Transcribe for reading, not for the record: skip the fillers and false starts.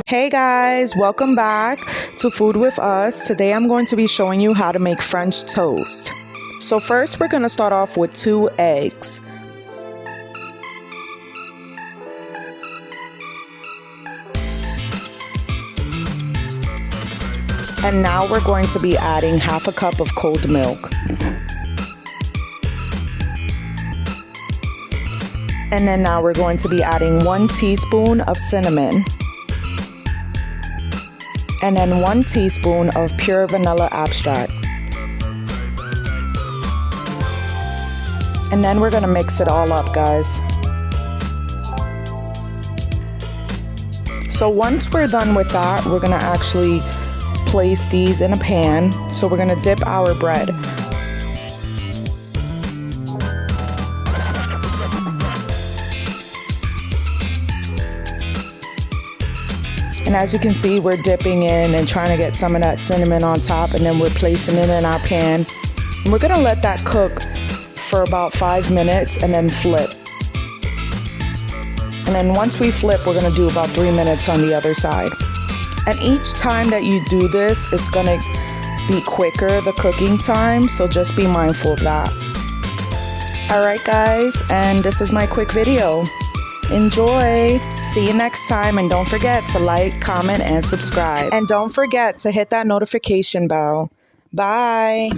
Hey guys, welcome back to Food with Us. Today I'm going to be showing you how to make French toast. So first we're going to start off with 2 eggs. And now we're going to be adding half a cup of cold milk. And then now we're going to be adding 1 teaspoon of cinnamon. And then 1 teaspoon of pure vanilla extract. And then we're gonna mix it all up, guys. So once we're done with that, we're gonna actually place these in a pan. So we're gonna dip our bread. And as you can see, we're dipping in and trying to get some of that cinnamon on top, and then we're placing it in our pan. And we're gonna let that cook for about 5 minutes and then flip. And then once we flip, we're gonna do about 3 minutes on the other side. And each time that you do this, it's gonna be quicker, the cooking time, so just be mindful of that. All right, guys, and this is my quick video. Enjoy. See you next time, and don't forget to like, comment, and subscribe. And don't forget to hit that notification bell. Bye.